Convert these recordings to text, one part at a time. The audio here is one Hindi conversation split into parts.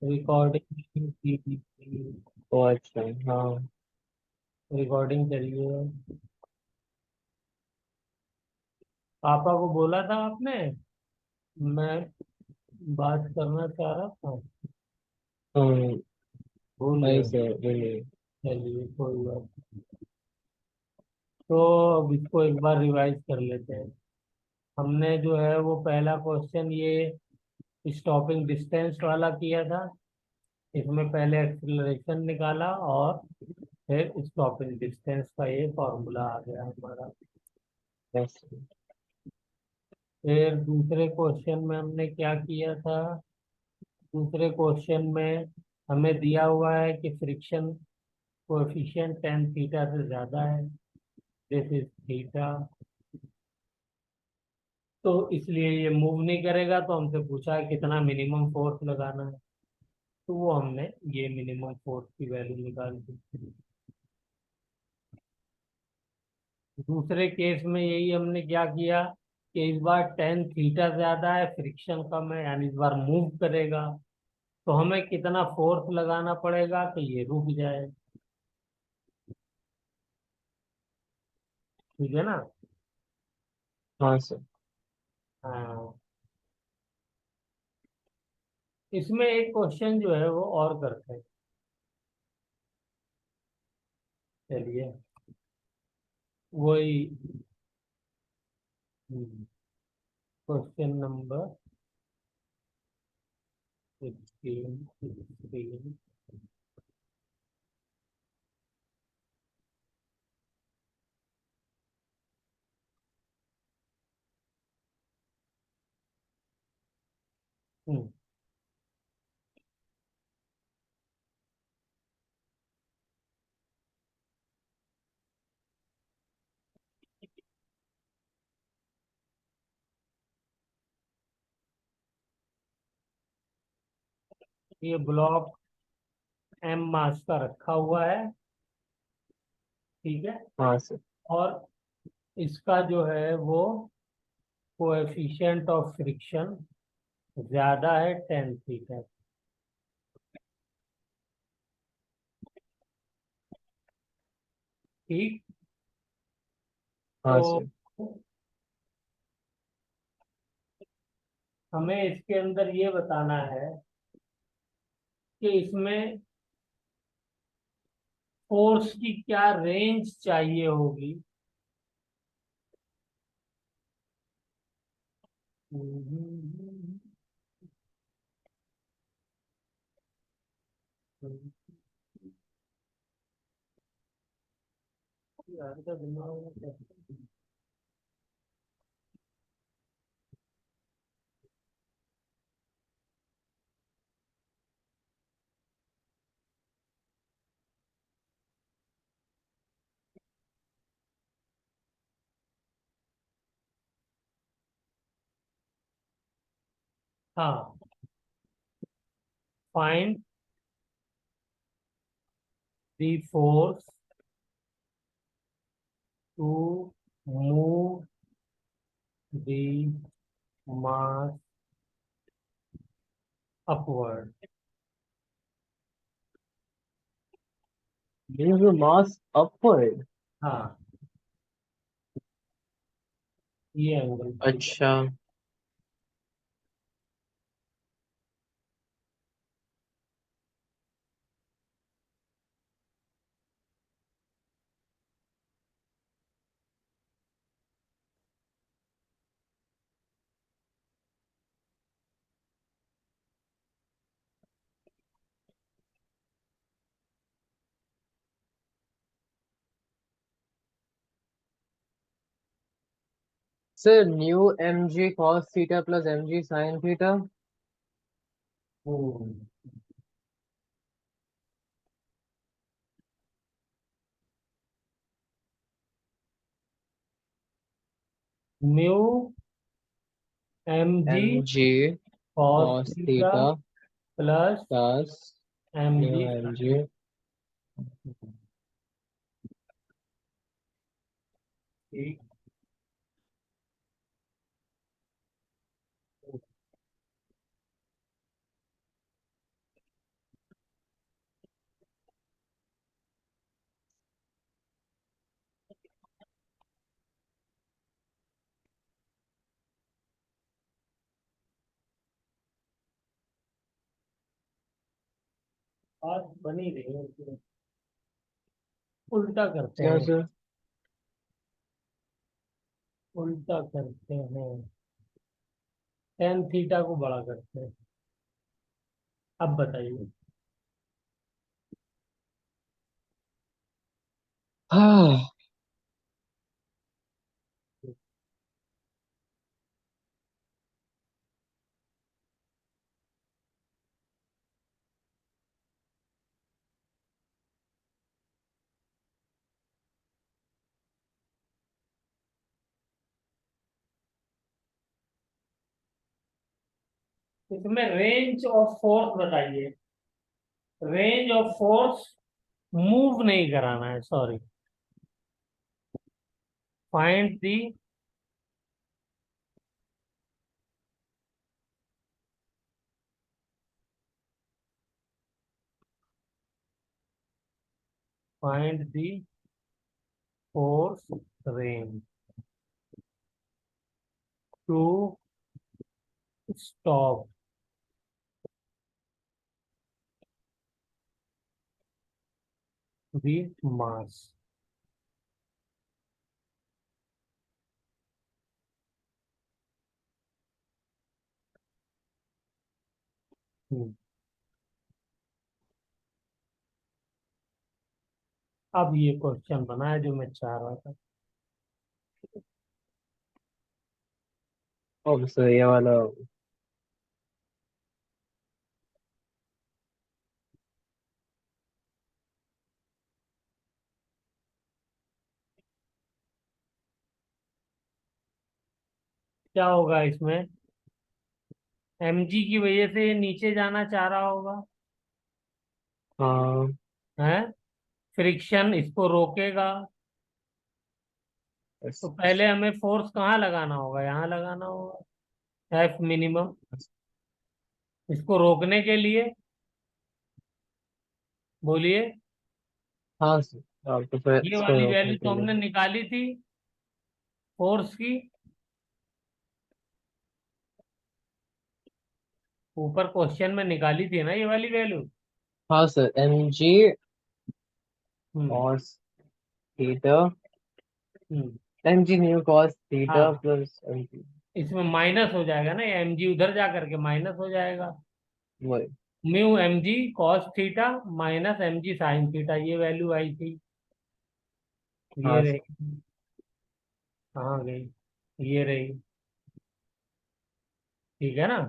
रिकॉर्डिंग की थी। ओ अच्छा। हाँ। रिकॉर्डिंग चलिए। पापा को बोला था आपने? मैं बात करना चाह रहा था। हम्म। भूल वही गए। से बोलिए। चलिए कोई बात। तो अब इसको एक बार रिवाइज कर लेते हैं। हमने जो है वो पहला क्वेश्चन ये स्टॉपिंग डिस्टेंस वाला किया था। इसमें पहले एक्सीलरेशन निकाला और फिर स्टॉपिंग डिस्टेंस का ये फॉर्मूला आ गया हमारा। बस। फिर दूसरे क्वेश्चन में हमने क्या किया था? दूसरे क्वेश्चन में हमें दिया हुआ है कि फ्रिक्शन कोएफिशिएंट टेन थीटा से ज्यादा है। This is theta. तो इसलिए ये मूव नहीं करेगा, तो हमसे पूछा है कितना मिनिमम फोर्स लगाना है। तो वो हमने ये मिनिमम फोर्स की वैल्यू निकाल दी। दूसरे केस में यही हमने क्या किया कि इस बार टेन थीटा ज्यादा है, फ्रिक्शन कम है, यानी इस बार मूव करेगा। तो हमें कितना फोर्स लगाना पड़ेगा कि ये रुक जाए। ठीक है ना? हाँ सर। हाँ। इसमें एक क्वेश्चन जो है वो और करते हैं। चलिए वही क्वेश्चन नंबर 16। ये ब्लॉक एम मास का रखा हुआ है। ठीक है। हाँ सर। और इसका जो है वो कोएफिशिएंट ऑफ फ्रिक्शन ज्यादा है टेन थीटा। ठीक। हाँ तो सर। हमें इसके अंदर ये बताना है कि इसमें फोर्स की क्या रेंज चाहिए होगी। यार का दिमाग में कैसे- हाँ। Find the force to move the mass upward. Move the mass upward. हाँ, ये एंगल थीटा। अच्छा sir, mu M G cos theta plus m जी sine theta. Hmm. Mu M g m जी cos cos theta theta plus plus m mu g. M g. ठीक। बात बनी रही है, उल्टा करते क्या हैं। सर? उल्टा करते हैं, टेन थीटा को बड़ा करते हैं। अब बताइए। हाँ। इसमें रेंज ऑफ फोर्स बताइए। रेंज ऑफ फोर्स मूव नहीं कराना है, sorry. Find the find the force range to stop the mass. अब ये क्वेश्चन बना है जो मैं चाह रहा था। अब सर ये वाला। क्या होगा इसमें? mg की वजह से ये नीचे जाना चाह रहा होगा, हाँ। है। फ्रिक्शन इसको रोकेगा। तो बस। पहले हमें फोर्स कहाँ लगाना होगा? यहाँ लगाना होगा, एफ मिनिमम। इसको रोकने के लिए बोलिए। हाँ सर, आप तो फिर ये इसको वाली रोकने वैल्यू के तो लिए। हमने निकाली थी फोर्स की। ऊपर क्वेश्चन में निकाली थी ना ये वाली वैल्यू। हाँ सर, एम जी हम्म। और theta, hmm. M g mu cos theta हाँ, प्लस एम जी। इसमें माइनस हो जाएगा ना, ये mg उधर जा करके माइनस हो जाएगा। वही। Mu mg cos theta minus mg sine theta, ये वैल्यू आई थी। ये हाँ सर। रही। कहाँ गई? ये रही। ठीक है ना?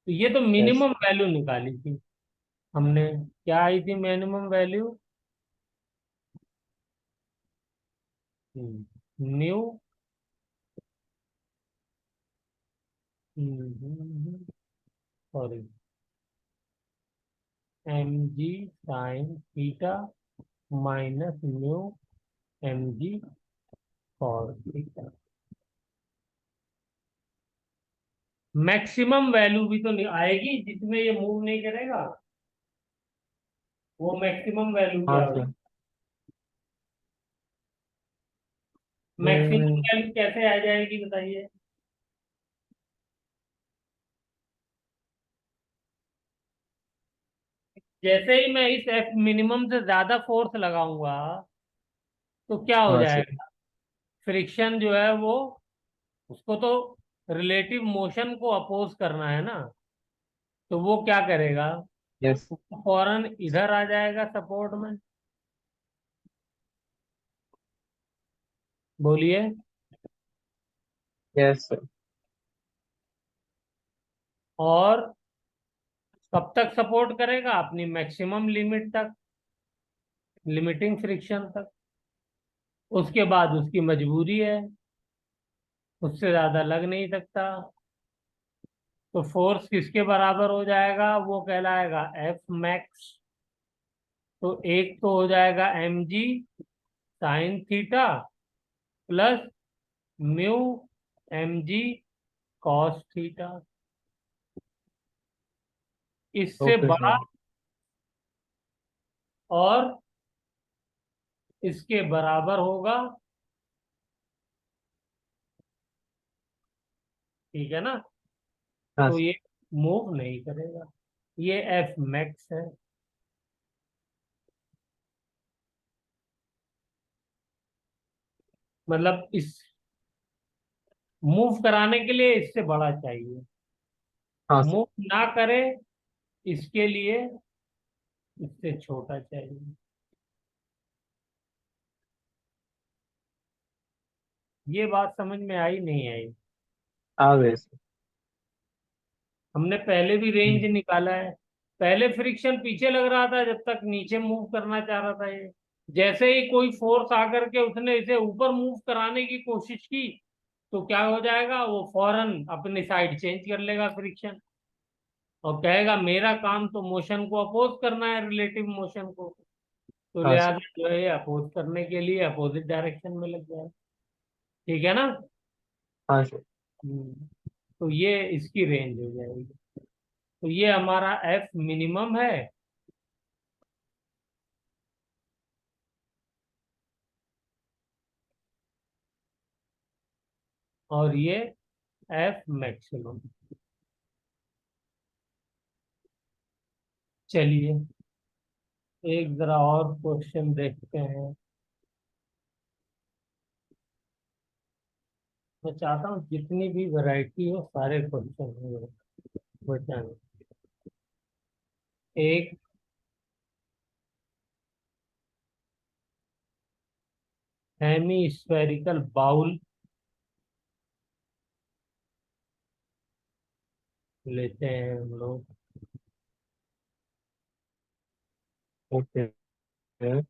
तो ये तो यस। मिनिमम वैल्यू निकाली थी हमने। क्या आई थी minimum value? Mu sorry, M जी sine theta minus mu M G cos theta. Maximum value भी तो नहीं आएगी जिसमें ये मूव नहीं करेगा। वो मैक्सिमम वैल्यू हाँ क्या होगी? सर। मैक्सिमम हम्म, वैल्यू कैसे आ जाएगी बताइए? जैसे ही मैं इस एफ मिनिमम से ज्यादा फोर्स लगाऊंगा तो क्या हो हाँ सर। जाएगा? फ्रिक्शन जो है वो, उसको तो रिलेटिव मोशन को अपोज करना है ना। तो वो क्या करेगा? यस। वो फौरन इधर आ जाएगा सपोर्ट में। बोलिए। Yes sir. और कब तक सपोर्ट करेगा? अपनी मैक्सिमम लिमिट तक, लिमिटिंग फ्रिक्शन तक। उसके बाद उसकी मजबूरी है, उससे ज्यादा लग नहीं सकता। तो फोर्स किसके बराबर हो जाएगा? वो कहलाएगा एफ मैक्स। तो एक तो हो जाएगा एम जी sine theta plus mu M G cos theta. इससे ओके बड़ा सर। और इसके बराबर होगा। ठीक है ना? हाँ तो सर। ये मूव नहीं करेगा। ये एफ मैक्स है। मतलब इस मूव कराने के लिए इससे बड़ा चाहिए, हाँ सर। मूव ना करे इसके लिए इससे छोटा चाहिए। ये बात समझ में आई नहीं आई? आ गए सर। हमने पहले भी रेंज हम्म। निकाला है। पहले फ्रिक्शन पीछे लग रहा था जब तक नीचे मूव करना चाह रहा था ये। जैसे ही कोई फोर्स आकर के उसने इसे ऊपर मूव कराने की कोशिश की, तो क्या हो जाएगा, वो फौरन अपनी साइड चेंज कर लेगा फ्रिक्शन, और कहेगा मेरा काम तो मोशन को अपोज करना है, रिलेटिव मोशन को। तो हाँ सर। लिहाजा जो है अपोज करने के लिए अपोजिट डायरेक्शन में लग जाए। ठीक है ना? हाँ सर। हम्म, तो ये इसकी रेंज हो जाएगी। तो ये हमारा एफ मिनिमम है, और ये एफ मैक्सिमम। चलिए एक जरा और क्वेश्चन देखते हैं। मैं चाहता हूँ जितनी भी वैरायटी हो सारे क्वेश्चन हो बचाने। एक हेमी स्फेरिकल बाउल लेते हैं हम लोग। ओके। हम्म,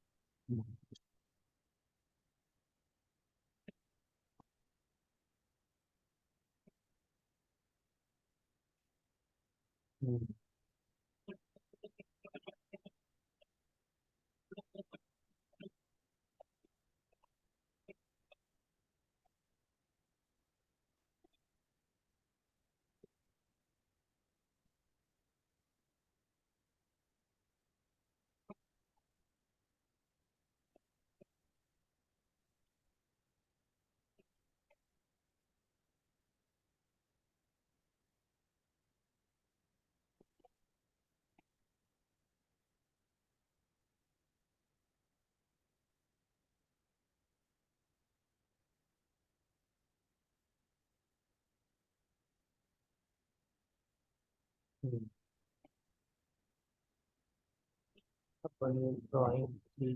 हम्म, अपनी ड्राइंग की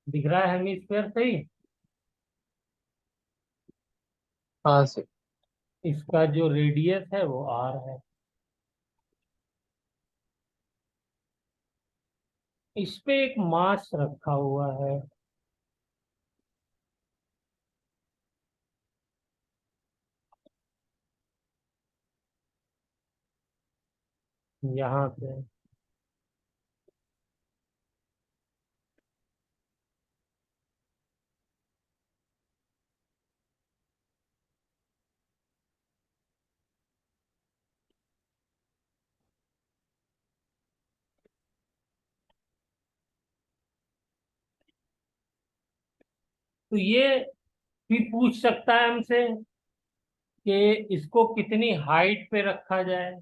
दिख रहा है हेमीस्फेयर सही? हाँ सर। इसका जो रेडियस है वो आर है। इस पे एक मास रखा हुआ है, यहाँ पे। तो ये भी पूछ सकता है हमसे कि इसको कितनी हाइट पे रखा जाए।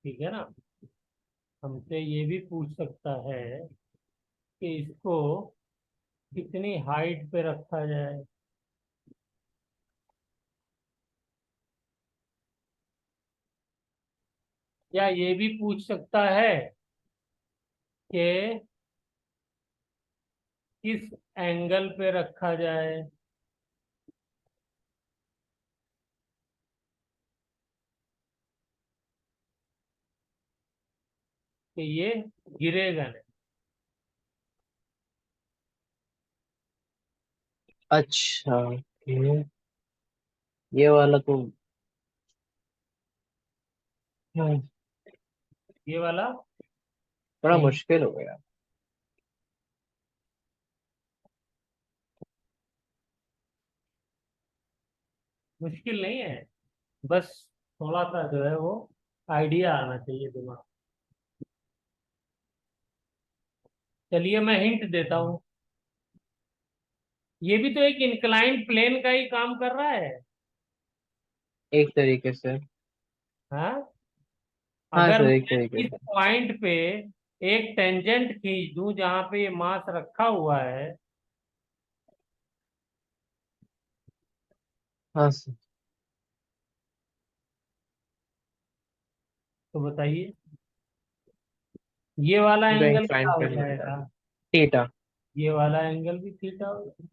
ठीक है ना? हमसे ये भी पूछ सकता है कि इसको कितनी हाइट पे रखा जाए, या ये भी पूछ सकता है कि किस एंगल पे रखा जाए कि ये गिरेगा नहीं। अच्छा। ये वाला तो। हाँ। ये वाला थोड़ा नहीं, मुश्किल हो गया। मुश्किल नहीं है, बस थोड़ा सा जो है वो आइडिया आना चाहिए दिमाग। चलिए मैं हिंट देता हूँ, ये भी तो एक इंक्लाइंड प्लेन का ही काम कर रहा है। एक तरीके से। हाँ, हाँ अगर सर, एक मैं तरीके इस से। पॉइंट पे एक टेंजेंट खींच दूं जहां पे ये मास रखा हुआ है, हाँ सर। तो बताइए ये वाला द एंगल क्या इंक्लाइन हो प्लेन बन जाएगा? जाता। थीटा। ये वाला एंगल भी थीटा होगा।